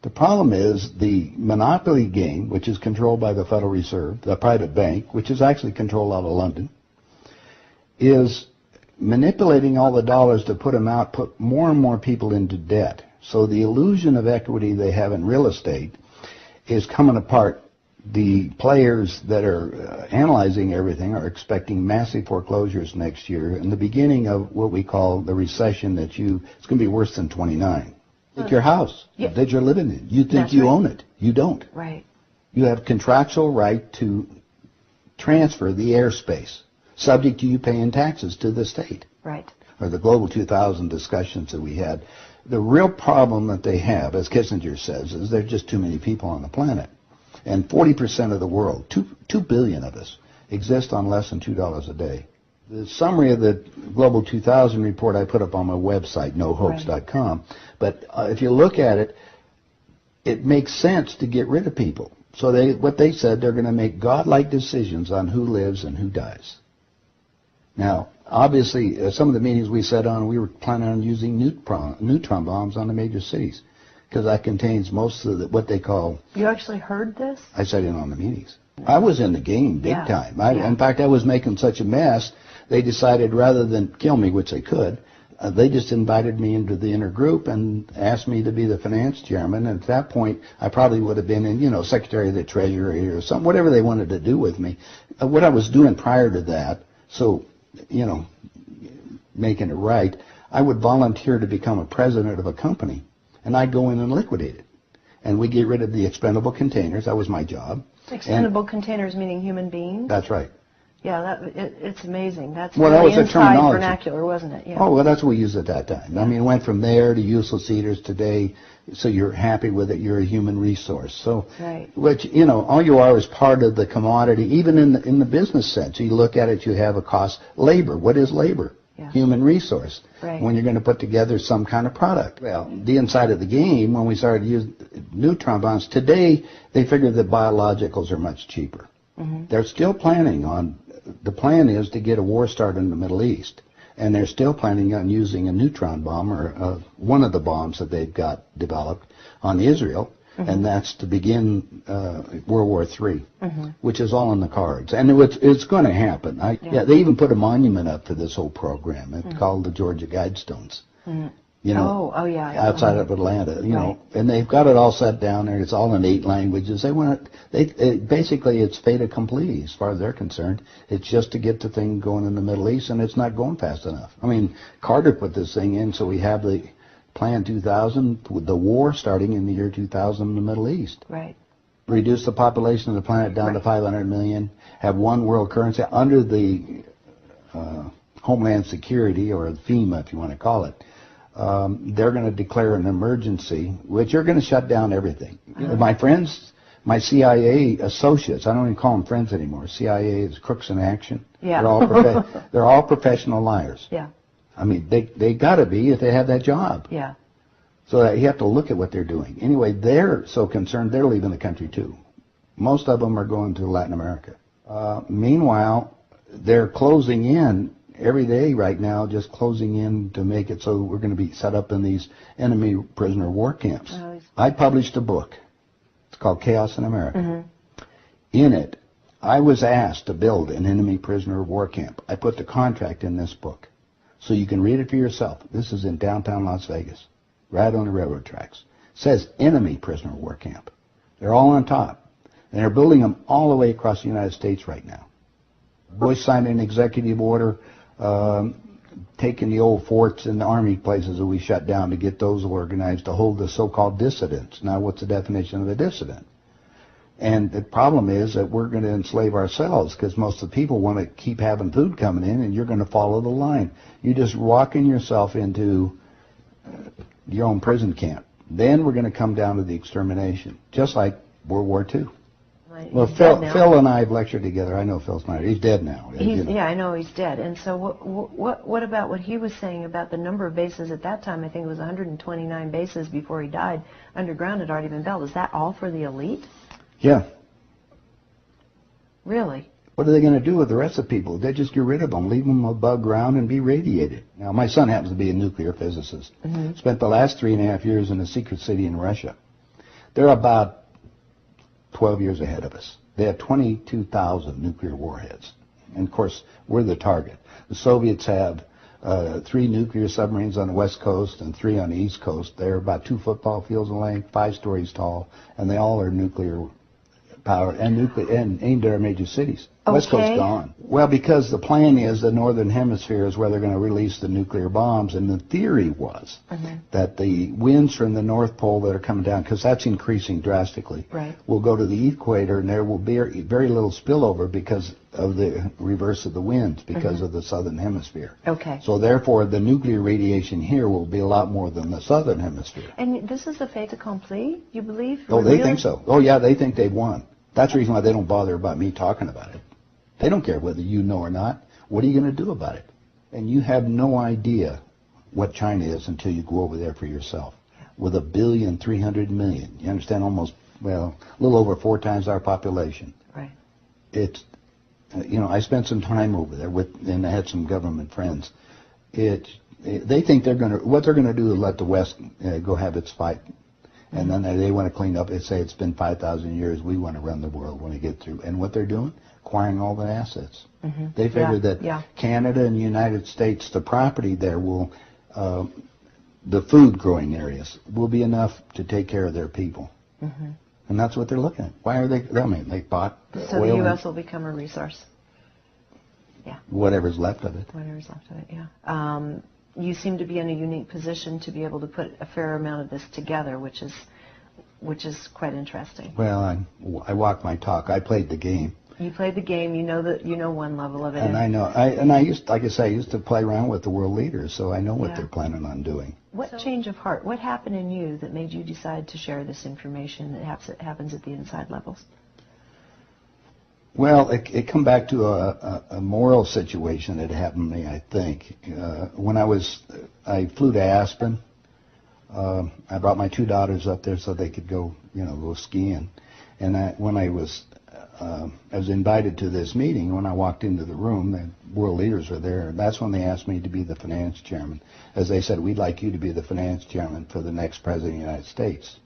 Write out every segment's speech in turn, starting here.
The problem is the monopoly game, which is controlled by the Federal Reserve, the private bank, which is actually controlled out of London, is manipulating all the dollars to put them out, put more and more people into debt. So the illusion of equity they have in real estate is coming apart. The players that are analyzing everything are expecting massive foreclosures next year and the beginning of what we call the recession it's going to be worse than 29. It's your house that you're living in. You think you own it. You don't. Right. You have contractual right to transfer the airspace, subject to you paying taxes to the state. Right. Or the Global 2000 discussions that we had. The real problem that they have, as Kissinger says, is there's just too many people on the planet. And 40% of the world, 2 billion of us, exist on less than $2 a day. The summary of the Global 2000 report I put up on my website, nohoax.com. But if you look at it, it makes sense to get rid of people. So what they said, they're going to make godlike decisions on who lives and who dies. Now, obviously, some of the meetings we sat on, we were planning on using neutron bombs on the major cities, because that contains most of what they call... You actually heard this? I sat in on the meetings. I was in the game big time. In fact, I was making such a mess, they decided rather than kill me, which they could, they just invited me into the inner group and asked me to be the finance chairman. And at that point, I probably would have been in, Secretary of the Treasury or something, whatever they wanted to do with me. What I was doing prior to that, so, making it right, I would volunteer to become a president of a company, and I'd go in and liquidate it. And we get rid of the expendable containers. That was my job. Expendable containers meaning human beings? That's right. Yeah, it's amazing. That's well, really that was inside vernacular, wasn't it? Yeah. Oh, well, that's what we used at that time. Yeah. I mean, it went from there to useless eaters today, so you're happy with it, you're a human resource. So, which, all you are is part of the commodity, even in the business sense. You look at it, you have a cost. Labor, what is labor? Yeah. Human resource. Right. When you're going to put together some kind of product. Well, the inside of the game, when we started using neutron bombs, today they figure that biologicals are much cheaper. Mm-hmm. They're still planning on, the plan is to get a war started in the Middle East. And they're still planning on using a neutron bomb, or one of the bombs that they've got developed on Israel. Mm-hmm. And that's to begin World War III, which is all in the cards. And it's going to happen. They even put a monument up to this whole program. It's called the Georgia Guidestones. Mm-hmm. Outside of Atlanta, right. And they've got it all set down there. It's all in 8 languages. Basically, it's fait accompli as far as they're concerned. It's just to get the thing going in the Middle East, and it's not going fast enough. I mean, Carter put this thing in, so we have the Plan 2000, with the war starting in the year 2000 in the Middle East. Right. Reduce the population of the planet down to 500 million, have one world currency under the Homeland Security, or FEMA if you want to call it. They're going to declare an emergency, which are going to shut down everything. My friends, my CIA associates, I don't even call them friends anymore. CIA is crooks in action. Yeah. They're all professional liars. Yeah. I mean, they got to be if they have that job. Yeah. So that you have to look at what they're doing. Anyway, they're so concerned they're leaving the country too. Most of them are going to Latin America. Meanwhile, they're closing in every day right now, just closing in to make it so we're going to be set up in these enemy prisoner war camps. I published a book. It's called Chaos in America. Mm-hmm. In it, I was asked to build an enemy prisoner war camp. I put the contract in this book. So you can read it for yourself. This is in downtown Las Vegas, right on the railroad tracks. It says enemy prisoner war camp. They're all on top. And they're building them all the way across the United States right now. Bush signed an executive order taking the old forts and the army places that we shut down to get those organized to hold the so-called dissidents. Now, what's the definition of a dissident? And the problem is that we're going to enslave ourselves because most of the people want to keep having food coming in, and you're going to follow the line. You're just walking yourself into your own prison camp. Then we're going to come down to the extermination, just like World War II. Well, Phil and I have lectured together. I know Phil Snyder. He's dead now. Yeah, I know he's dead. And so what about what he was saying about the number of bases at that time? I think it was 129 bases before he died. Underground had already been built. Is that all for the elite? Yeah. Really? What are they going to do with the rest of the people? They just get rid of them, leave them above ground, and be radiated. Now, my son happens to be a nuclear physicist. Mm-hmm. Spent the last 3.5 years in a secret city in Russia. They're about 12 years ahead of us. They have 22,000 nuclear warheads. And, of course, we're the target. The Soviets have 3 nuclear submarines on the west coast and 3 on the east coast. They're about 2 football fields in length, 5 stories tall, and they all are nuclear powered and aimed at our major cities. Okay. West Coast gone. Well, because the plan is the northern hemisphere is where they're going to release the nuclear bombs, and the theory was that the winds from the North Pole that are coming down, because that's increasing drastically, will go to the equator, and there will be very little spillover because of the reverse of the winds, because of the southern hemisphere. Okay. So therefore, the nuclear radiation here will be a lot more than the southern hemisphere. And this is the fait accompli, you believe? Oh, they think so. Oh, yeah, they think they've won. That's the reason why they don't bother about me talking about it. They don't care whether you know or not. What are you going to do about it? And you have no idea what China is until you go over there for yourself. With 1,300,000,000. You understand? Almost, well, a little over 4 times our population. Right. It's, I spent some time over there and I had some government friends. They think what they're going to do is let the West go have its fight. And then they want to clean up. They say it's been 5,000 years. We want to run the world when we get through. And what they're doing? Acquiring all the assets. They figure that Canada and the United States, the property there will, the food growing areas will be enough to take care of their people. And that's what they're looking at. Why are they? I mean, they bought so oil. the U.S. will become a resource. Yeah. Whatever's left of it. Whatever's left of it. Yeah. You seem to be in a unique position to be able to put a fair amount of this together, which is quite interesting. Well, I walk my talk. I played the game. You played the game. You know one level of it. And I know. I used, like I say, I used to play around with the world leaders, so I know what they're planning on doing. What change of heart? What happened in you that made you decide to share this information that happens at the inside levels? Well, it come back to a moral situation that happened to me, I think. When I flew to Aspen. I brought my 2 daughters up there so they could go skiing. And when I was invited to this meeting, when I walked into the room, the world leaders were there, and that's when they asked me to be the finance chairman. As they said, we'd like you to be the finance chairman for the next president of the United States.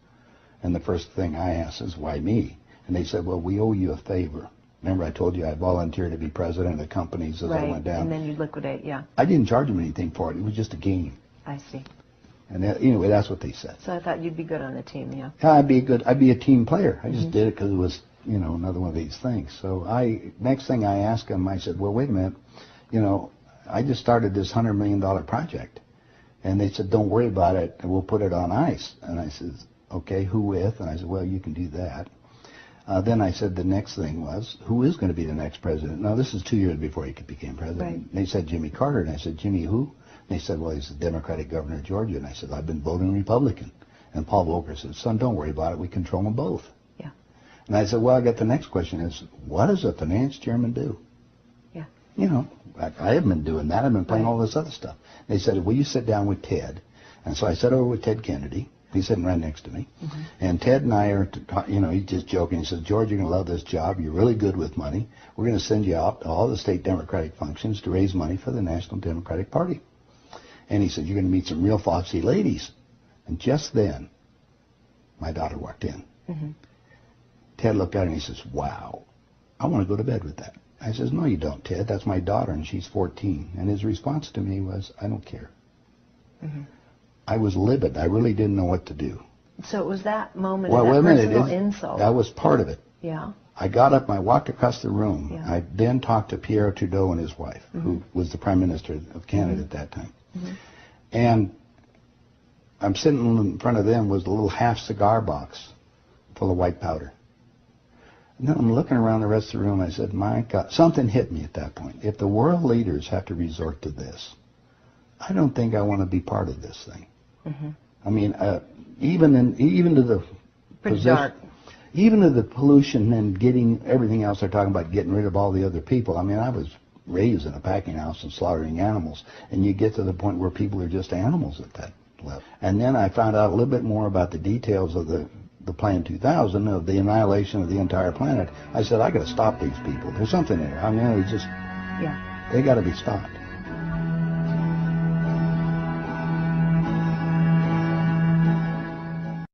And the first thing I asked is, why me? And they said, well, we owe you a favor. Remember, I told you I volunteered to be president of the companies as I went down. And then you liquidate, I didn't charge them anything for it. It was just a game. I see. And anyway, that's what they said. So I thought you'd be good on the team, Yeah, I'd be a team player. I just did it because it was, another one of these things. So next thing I asked them, I said, well, wait a minute. I just started this $100 million project. And they said, don't worry about it. We'll put it on ice. And I said, okay, who with? And I said, well, you can do that. Then I said the next thing was, who is going to be the next president? Now, this is 2 years before he became president. Right. They said Jimmy Carter. And I said, Jimmy who? And they said, well, he's the Democratic governor of Georgia. And I said, I've been voting Republican. And Paul Volcker said, son, don't worry about it. We control them both. Yeah. And I said, well, I got the next question is, what does a finance chairman do? Yeah. I haven't been doing that. I've been playing all this other stuff. They said, will you sit down with Ted? And so I sat over with Ted Kennedy. He's sitting right next to me. And Ted and I are, he's just joking. He says, George, you're going to love this job. You're really good with money. We're going to send you out to all the state Democratic functions to raise money for the National Democratic Party. And he said, you're going to meet some real foxy ladies. And just then, my daughter walked in. Ted looked at her and he says, wow, I want to go to bed with that. I says, no, you don't, Ted. That's my daughter, and she's 14. And his response to me was, I don't care. I was livid. I really didn't know what to do. So it was that moment of that personal insult. That was part of it. Yeah. I got up and I walked across the room. Yeah. I then talked to Pierre Trudeau and his wife, who was the Prime Minister of Canada at that time. And I'm sitting in front of them was a little half cigar box full of white powder. And then I'm looking around the rest of the room. I said, my God, something hit me at that point. If the world leaders have to resort to this, I don't think I want to be part of this thing. I mean, even to the dark. Even to the pollution and getting everything else they're talking about, getting rid of all the other people. I mean, I was raised in a packing house and slaughtering animals, and you get to the point where people are just animals at that level. And then I found out a little bit more about the details of the Plan 2000, of the annihilation of the entire planet. I said, I got to stop these people. There's something there. I mean, they got to be stopped.